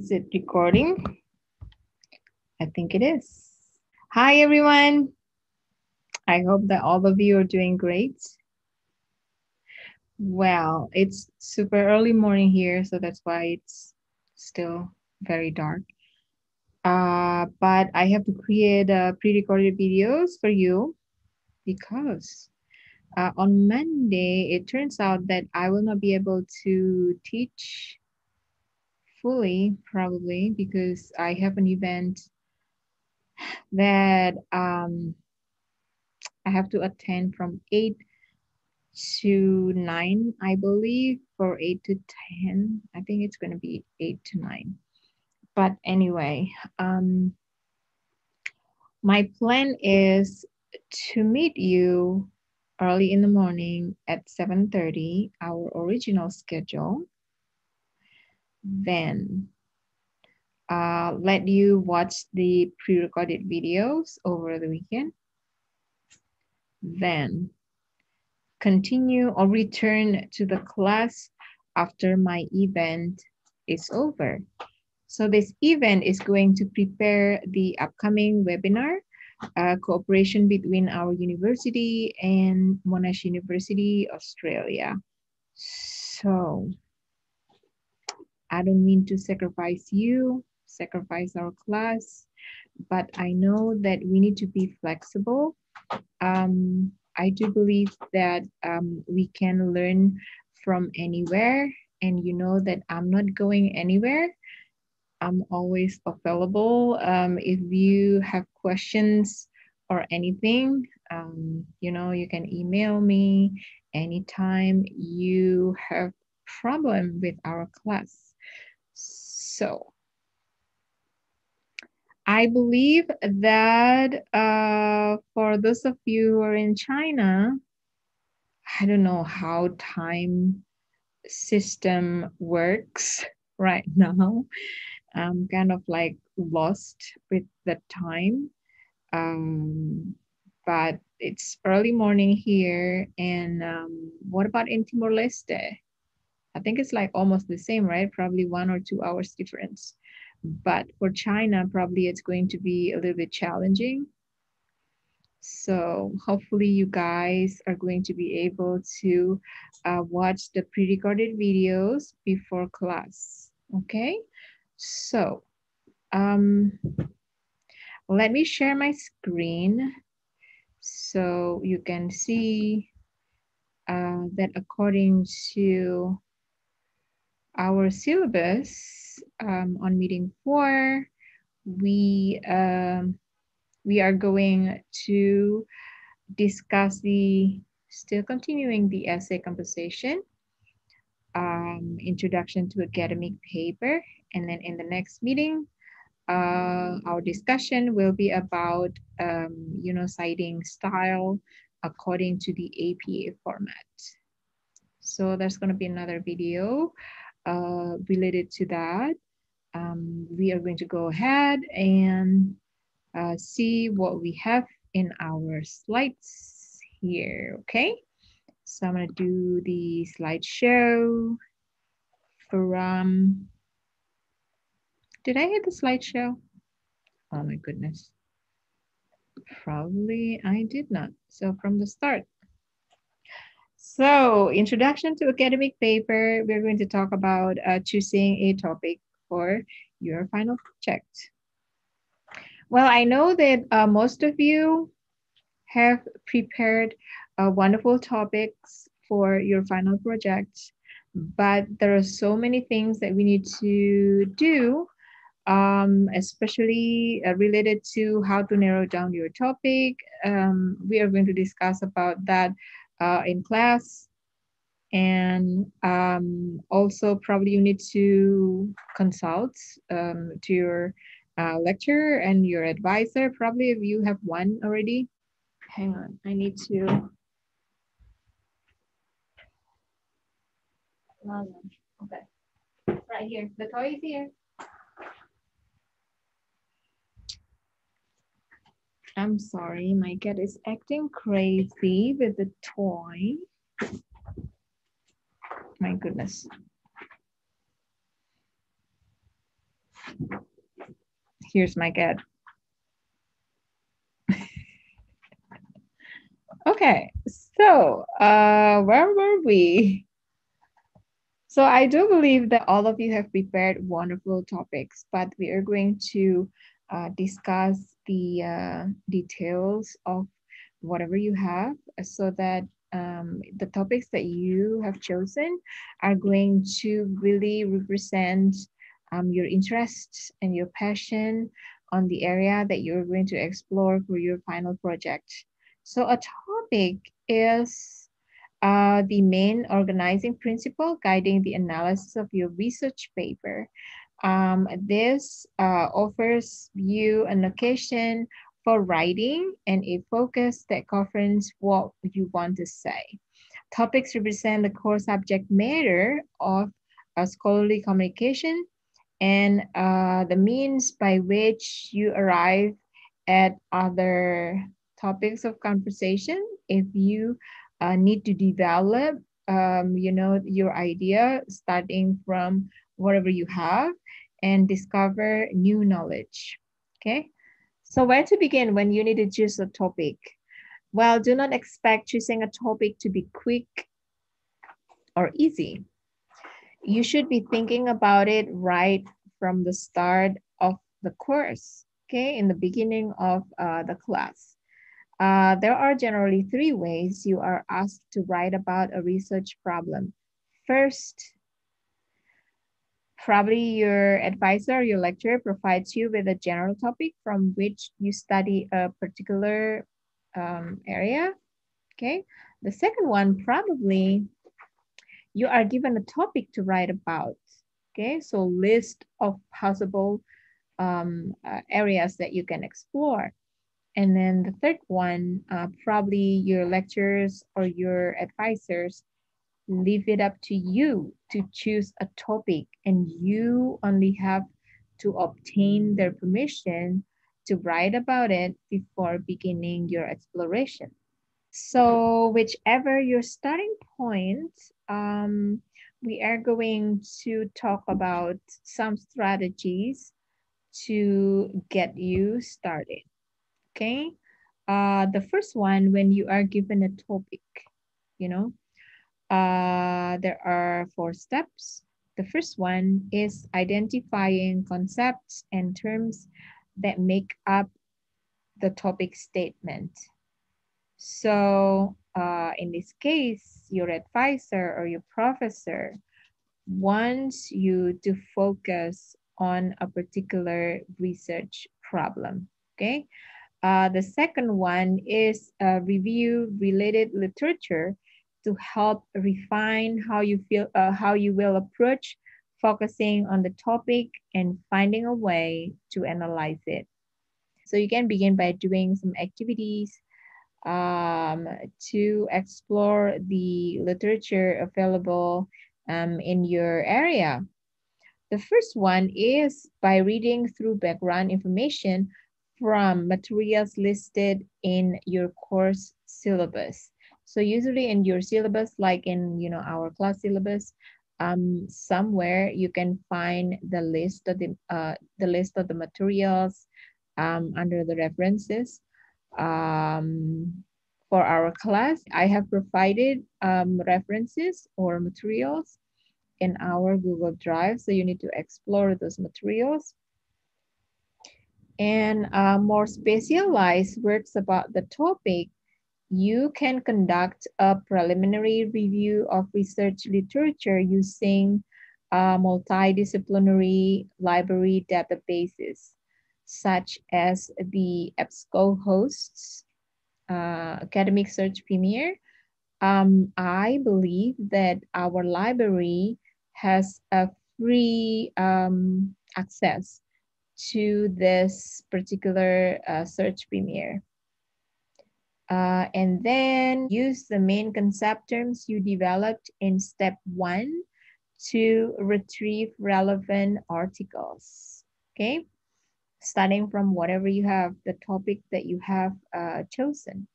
Is it recording? I think it is. Hi, everyone. I hope that all of you are doing great. Well, it's super early morning here, so that's why it's still very dark. But I have to create pre-recorded videos for you because on Monday, it turns out that I will not be able to teach fully, probably, because I have an event that I have to attend from 8 to 9, I believe, for 8 to 10. I think it's going to be 8 to 9. But anyway, my plan is to meet you early in the morning at 7:30, our original schedule. Then let you watch the pre-recorded videos over the weekend. Then continue or return to the class after my event is over. So this event is going to prepare the upcoming webinar, cooperation between our university and Monash University, Australia. So I don't mean to sacrifice you, sacrifice our class, but I know that we need to be flexible. I do believe that we can learn from anywhere, and you know that I'm not going anywhere. I'm always available. If you have questions or anything, you can email me anytime you have problem with our class. So I believe that for those of you who are in China, I don't know how time system works right now. I'm kind of like lost with the time. But it's early morning here. And what about in Timor-Leste? I think it's like almost the same, right? Probably 1 or 2 hours difference. But for China, probably it's going to be a little bit challenging. So hopefully you guys are going to be able to watch the pre-recorded videos before class, okay? So let me share my screen so you can see that according to our syllabus on meeting 4, we are going to discuss still continuing the essay composition, introduction to academic paper, and then in the next meeting, our discussion will be about, citing style according to the APA format. So there's going to be another video related to that. We are going to go ahead and see what we have in our slides here, okay? So I'm going to do the slideshow from, did I hit the slideshow? Oh my goodness. Probably I did not. So from the start. So introduction to academic paper, we're going to talk about choosing a topic for your final project. Well, I know that most of you have prepared wonderful topics for your final project, but there are so many things that we need to do, especially related to how to narrow down your topic. We are going to discuss about that in class. And also probably you need to consult to your lecturer and your advisor, probably if you have one already. Hang on, I need to. Okay, right here, the toy is here. I'm sorry, my cat is acting crazy with the toy. My goodness. Here's my cat. Okay, so where were we? So I do believe that all of you have prepared wonderful topics, but we are going to discuss the details of whatever you have so that the topics that you have chosen are going to really represent your interests and your passion on the area that you're going to explore for your final project. So a topic is the main organizing principle guiding the analysis of your research paper. This offers you an occasion for writing and a focus that governs what you want to say. Topics represent the core subject matter of scholarly communication and the means by which you arrive at other topics of conversation. If you need to develop, your idea starting from whatever you have and discover new knowledge. Okay. So where to begin when you need to choose a topic? Well, do not expect choosing a topic to be quick or easy. You should be thinking about it right from the start of the course, okay, in the beginning of the class. There are generally three ways you are asked to write about a research problem. First, probably your advisor or your lecturer provides you with a general topic from which you study a particular area, okay? The second one, probably you are given a topic to write about, okay? So list of possible areas that you can explore. And then the third one, probably your lecturers or your advisors leave it up to you to choose a topic and you only have to obtain their permission to write about it before beginning your exploration. So whichever your starting point, we are going to talk about some strategies to get you started. Okay. The first one, when you are given a topic, you know, there are 4 steps. The first one is identifying concepts and terms that make up the topic statement. So in this case, your advisor or your professor wants you to focus on a particular research problem, okay? The second one is review related literature to help refine how you will approach focusing on the topic and finding a way to analyze it. So you can begin by doing some activities to explore the literature available in your area. The first one is by reading through background information from materials listed in your course syllabus. So usually in your syllabus, like in our class syllabus, somewhere you can find the list of the materials under the references. For our class, I have provided references or materials in our Google Drive. So you need to explore those materials. And more specialized works about the topic, you can conduct a preliminary review of research literature using multidisciplinary library databases, such as the EBSCO hosts, Academic Search Premier. I believe that our library has a free access to this particular search premier. And then use the main concept terms you developed in step 1 to retrieve relevant articles, okay? Starting from whatever you have, the topic that you have chosen.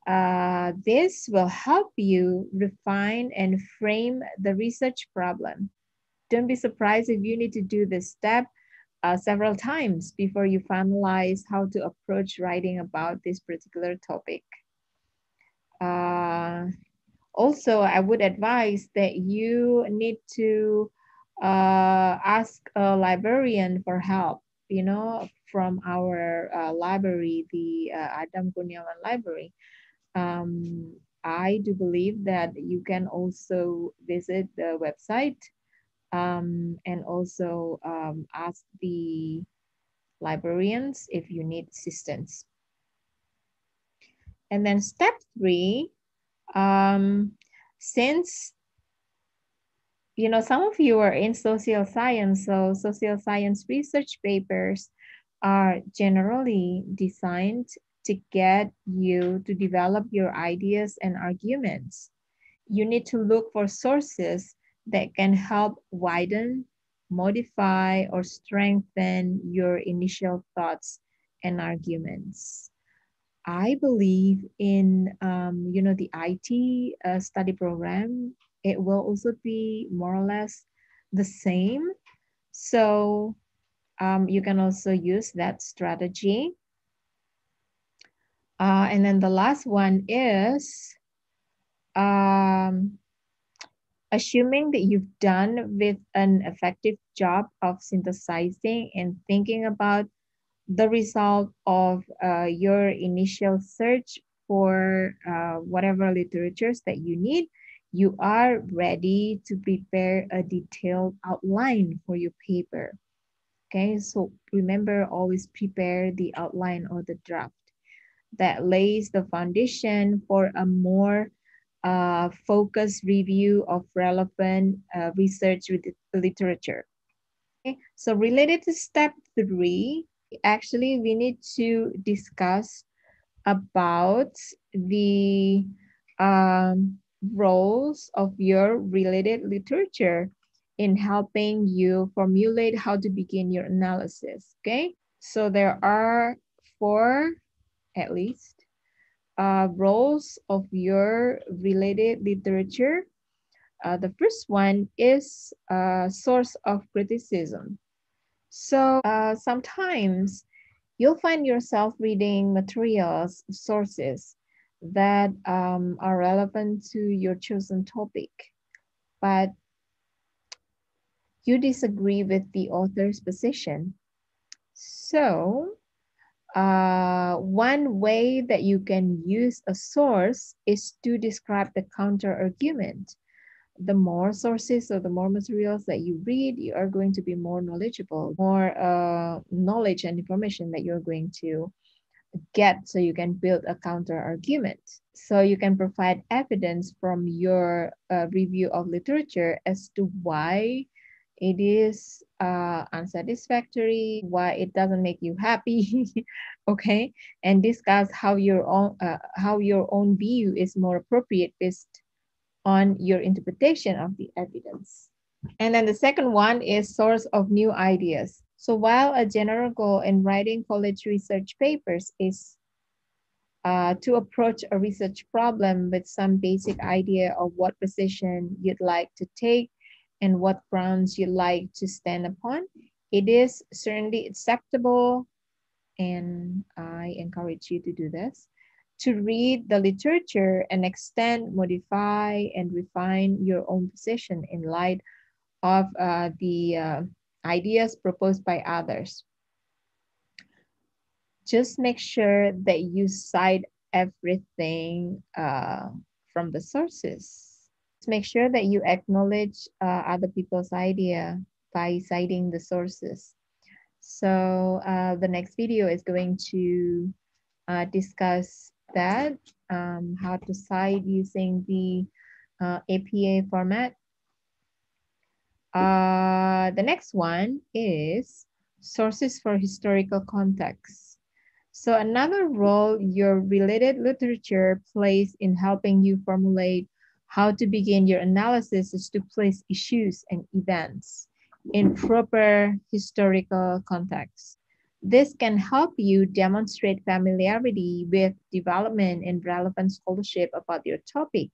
This will help you refine and frame the research problem. Don't be surprised if you need to do this step several times before you finalize how to approach writing about this particular topic. Also, I would advise that you need to ask a librarian for help, from our library, the Adam Kurniawan Library. I do believe that you can also visit the website and also ask the librarians if you need assistance. And then step 3, since some of you are in social science, so social science research papers are generally designed to get you to develop your ideas and arguments. You need to look for sources that can help widen, modify, or strengthen your initial thoughts and arguments. I believe in, the IT study program. It will also be more or less the same. So you can also use that strategy. And then the last one is assuming that you've done with an effective job of synthesizing and thinking about the result of your initial search for whatever literatures that you need, you are ready to prepare a detailed outline for your paper. Okay, so remember, always prepare the outline or the draft that lays the foundation for a more focused review of relevant research with literature. Okay, so related to step 3, actually we need to discuss about the roles of your related literature in helping you formulate how to begin your analysis. Okay, so there are 4 at least roles of your related literature. The first one is a source of criticism. So sometimes you'll find yourself reading materials, sources that are relevant to your chosen topic, but you disagree with the author's position. So one way that you can use a source is to describe the counter argument. The more sources or the more materials that you read, you are going to be more knowledgeable, more knowledge and information that you're going to get, so you can build a counter argument. So you can provide evidence from your review of literature as to why it is unsatisfactory, why it doesn't make you happy, okay, and discuss how your own view is more appropriate based on your interpretation of the evidence. And then the second one is source of new ideas. So while a general goal in writing college research papers is to approach a research problem with some basic idea of what position you'd like to take and what grounds you'd like to stand upon, it is certainly acceptable, and I encourage you to do this, to read the literature and extend, modify, and refine your own position in light of the ideas proposed by others. Just make sure that you cite everything from the sources. Make sure that you acknowledge other people's idea by citing the sources. So the next video is going to discuss that, how to cite using the APA format. The next one is sources for historical context. So another role your related literature plays in helping you formulate how to begin your analysis is to place issues and events in proper historical context. This can help you demonstrate familiarity with development and relevant scholarship about your topic,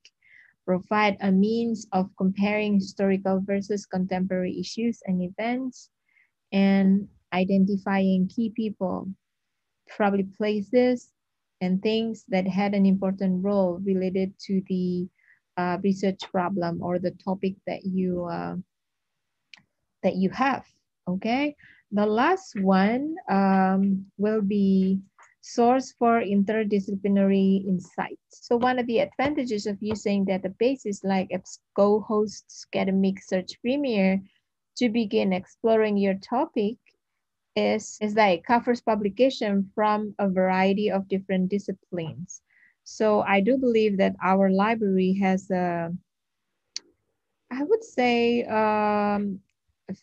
provide a means of comparing historical versus contemporary issues and events, and identifying key people, probably places and things that had an important role related to the research problem or the topic that you have. Okay, the last one will be source for interdisciplinary insights. So one of the advantages of using databases like EBSCO hosts academic search premier to begin exploring your topic is that it covers publication from a variety of different disciplines. So I do believe that our library has a, I would say, a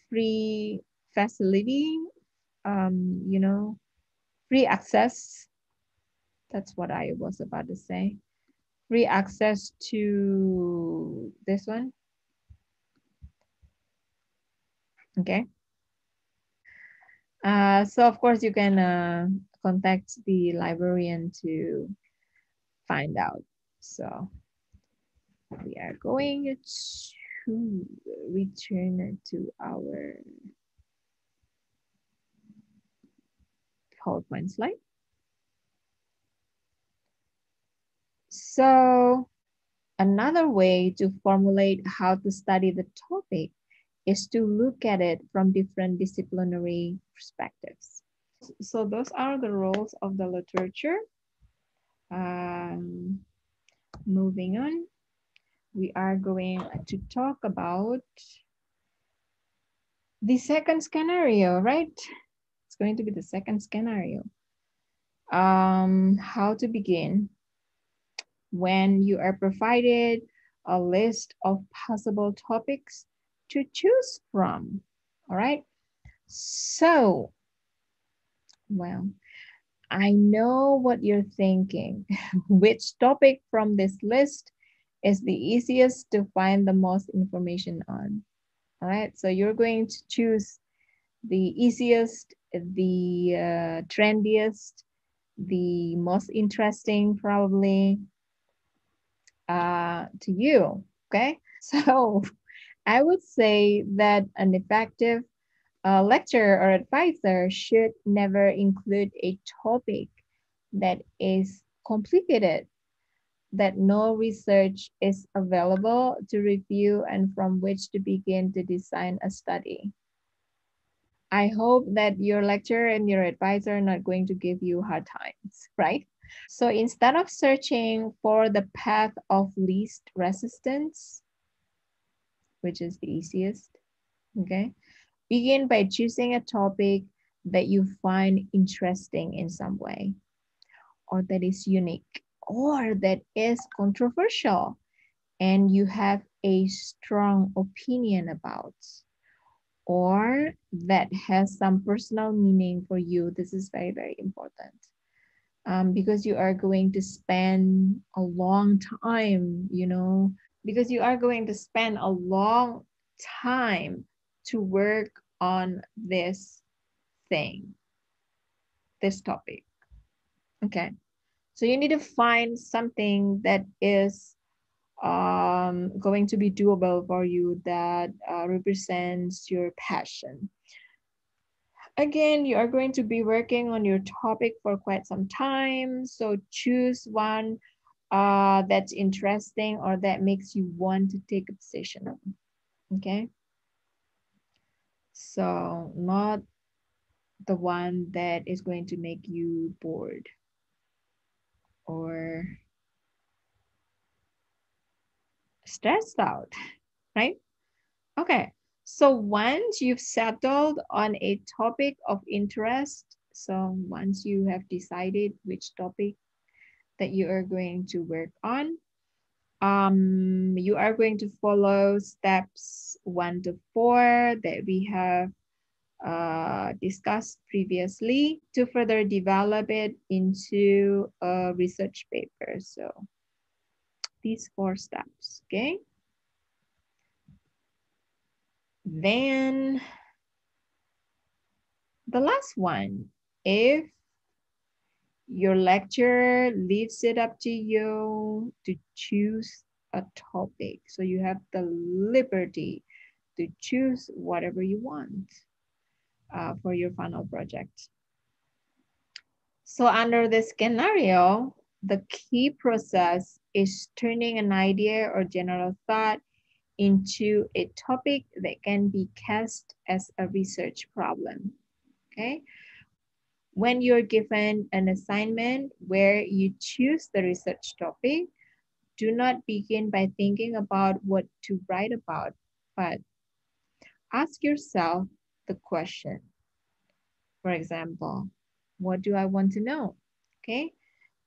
free facility, you know, free access. That's what I was about to say. Free access to this one. Okay. So of course you can contact the librarian to find out. So we are going to return to our PowerPoint slide. So another way to formulate how to study the topic is to look at it from different disciplinary perspectives. So those are the roles of the literature. Um, moving on, we are going to talk about the second scenario, right? It's going to be the second scenario. How to begin when you are provided a list of possible topics to choose from. All right. So, well, I know what you're thinking. Which topic from this list is the easiest to find the most information on? All right. So you're going to choose the easiest, the trendiest, the most interesting probably to you. Okay. So I would say that an effective lecturer or advisor should never include a topic that is complicated, that no research is available to review and from which to begin to design a study. I hope that your lecturer and your advisor are not going to give you hard times, right? So instead of searching for the path of least resistance, which is the easiest, okay, begin by choosing a topic that you find interesting in some way, or that is unique, or that is controversial, and you have a strong opinion about, or that has some personal meaning for you. This is very, very important. Because you are going to spend a long time, because you are going to spend a long time to work on this thing, this topic. Okay. So you need to find something that is going to be doable for you, that represents your passion. Again, you are going to be working on your topic for quite some time. So choose one that's interesting or that makes you want to take a position on. Okay. So not the one that is going to make you bored or stressed out, right? Okay. So once you've settled on a topic of interest, so once you have decided which topic that you are going to work on, you are going to follow steps 1 to 4 that we have discussed previously to further develop it into a research paper. So these 4 steps, okay? Then the last one, if your lecturer leaves it up to you to choose a topic, so you have the liberty to choose whatever you want. for your final project. So under this scenario, the key process is turning an idea or general thought into a topic that can be cast as a research problem. Okay. When you're given an assignment where you choose the research topic, do not begin by thinking about what to write about, but ask yourself the question. For example, what do I want to know? Okay.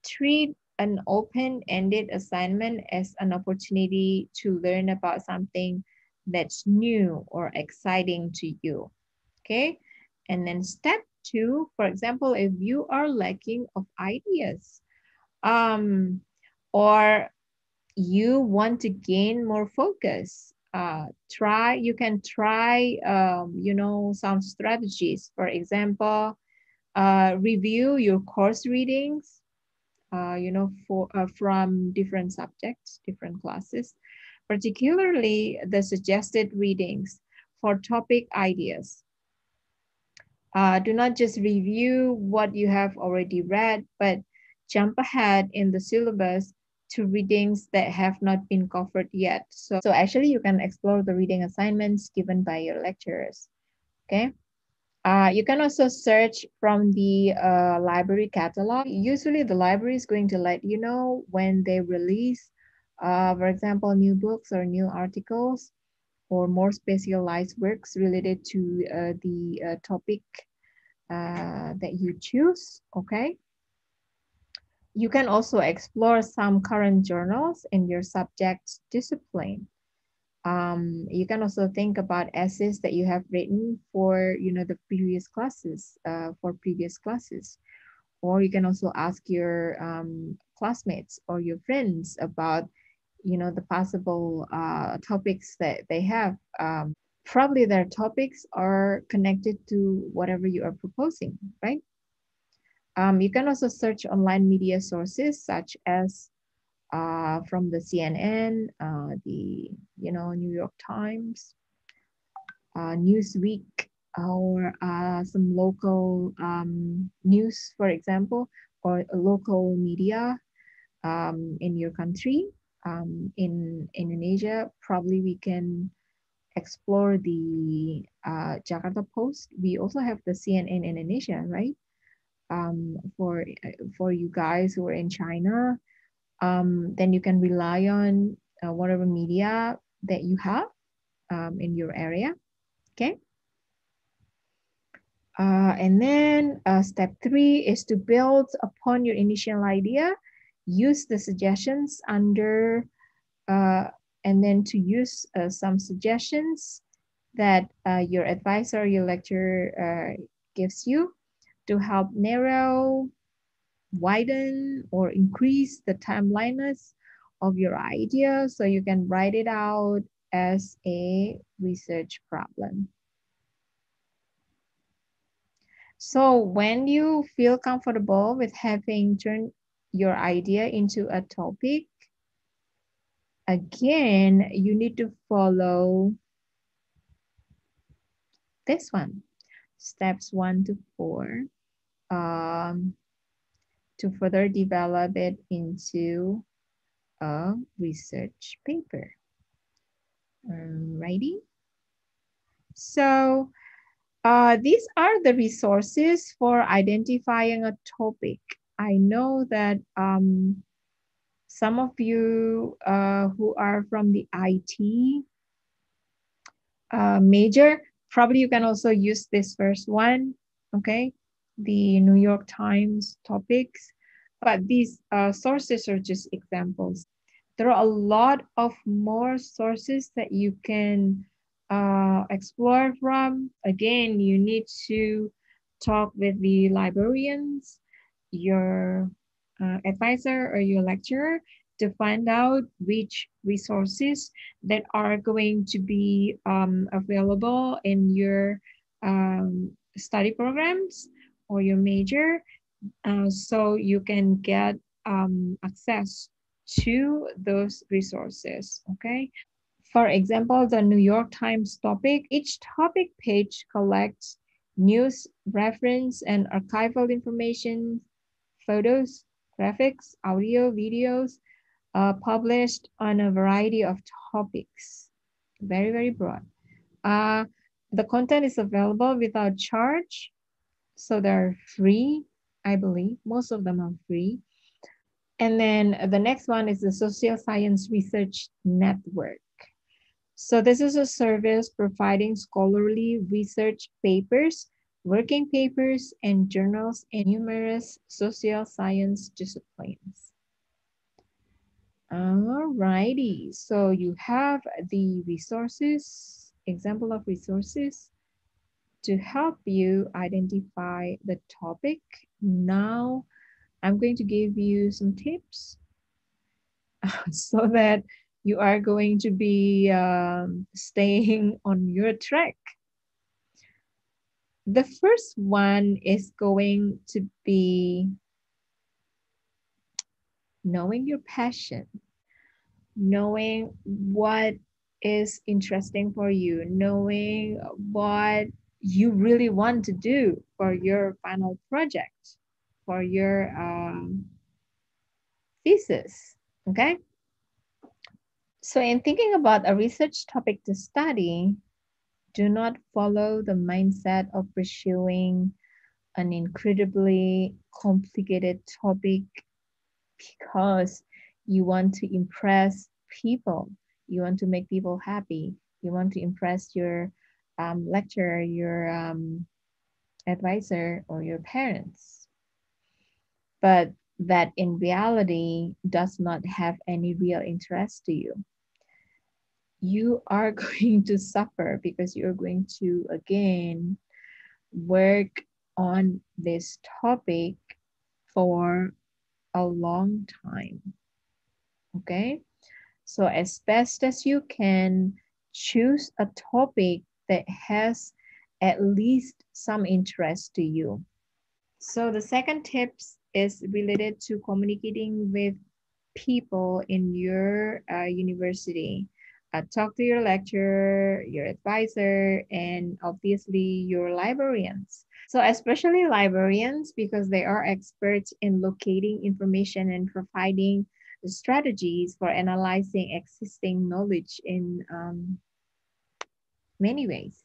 Treat an open-ended assignment as an opportunity to learn about something that's new or exciting to you. Okay. And then step two, for example, if you are lacking of ideas, or you want to gain more focus, you can try, some strategies. For example, review your course readings, from different subjects, different classes, particularly the suggested readings for topic ideas. Do not just review what you have already read, but jump ahead in the syllabus to readings that have not been covered yet. So actually you can explore the reading assignments given by your lecturers. Okay. You can also search from the library catalog. Usually the library is going to let you know when they release, for example, new books or new articles or more specialized works related to the topic that you choose, okay? You can also explore some current journals in your subject's discipline. You can also think about essays that you have written for, the previous classes, for previous classes. Or you can also ask your classmates or your friends about, the possible topics that they have. Probably their topics are connected to whatever you are proposing, right? You can also search online media sources such as from the CNN, the New York Times, Newsweek, or some local news, for example, or a local media in your country. In Indonesia, probably we can explore the Jakarta Post. We also have the CNN Indonesia, right? For you guys who are in China, then you can rely on whatever media that you have in your area. Okay. And then step three is to build upon your initial idea. Use the suggestions under, and then to use some suggestions that your advisor or your lecturer gives you to help narrow, widen, or increase the timeliness of your idea so you can write it out as a research problem. So when you feel comfortable with having turned your idea into a topic, again, you need to follow this one, steps 1 to 4, to further develop it into a research paper. Righty? So these are the resources for identifying a topic. I know that some of you who are from the IT major, probably you can also use this first one, okay? The New York Times topics, but these sources are just examples. There are a lot of more sources that you can explore from. Again, you need to talk with the librarians, your advisor or your lecturer to find out which resources that are going to be available in your study programs or your major, so you can get access to those resources, okay? For example, the New York Times topic, each topic page collects news, reference, and archival information, photos, graphics, audio, videos, published on a variety of topics. Very, very broad. The content is available without charge, so they're free, I believe. Most of them are free. And then the next one is the Social Science Research Network. So this is a service providing scholarly research papers, working papers, and journals in numerous social science disciplines. Alrighty, so you have the resources, example of resources to help you identify the topic. Now I'm going to give you some tips so that you are going to be staying on your track. The first one is going to be knowing your passion, knowing what is interesting for you, knowing what you really want to do for your final project, for your thesis, okay? So in thinking about a research topic to study, do not follow the mindset of pursuing an incredibly complicated topic because you want to impress people. You want to make people happy. You want to impress your lecturer, your advisor, or your parents. But that in reality does not have any real interest to you. You are going to suffer because you're going to, again, work on this topic for a long time. Okay, so as best as you can, choose a topic that has at least some interest to you. So the second tips is related to communicating with people in your university. Talk to your lecturer, your advisor, and obviously your librarians. So especially librarians, because they are experts in locating information and providing strategies for analyzing existing knowledge in many ways.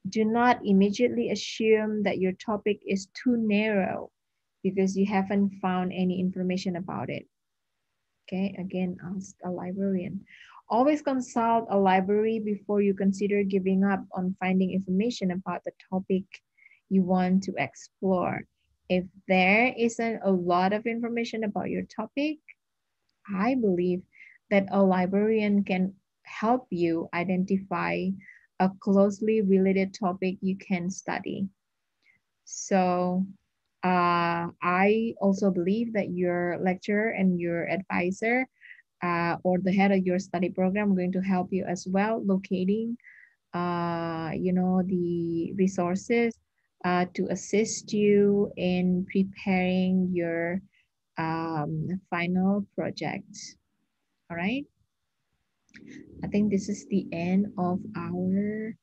Do not immediately assume that your topic is too narrow because you haven't found any information about it. Okay, again, ask a librarian. Always consult a library before you consider giving up on finding information about the topic you want to explore. If there isn't a lot of information about your topic, I believe that a librarian can help you identify a closely related topic you can study. So I also believe that your lecturer and your advisor or the head of your study program are going to help you as well locating the resources to assist you in preparing your final project. All right. I think this is the end of our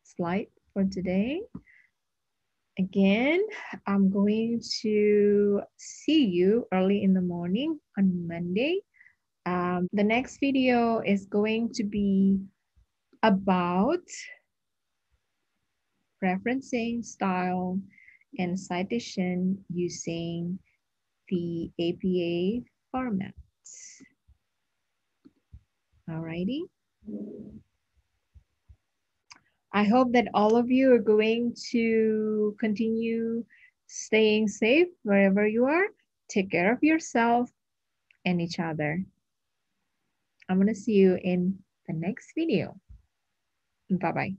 slide for today. Again, I'm going to see you early in the morning on Monday. The next video is going to be about referencing style and citation using the APA format. Alrighty. I hope that all of you are going to continue staying safe wherever you are. Take care of yourself and each other. I'm going to see you in the next video. Bye-bye.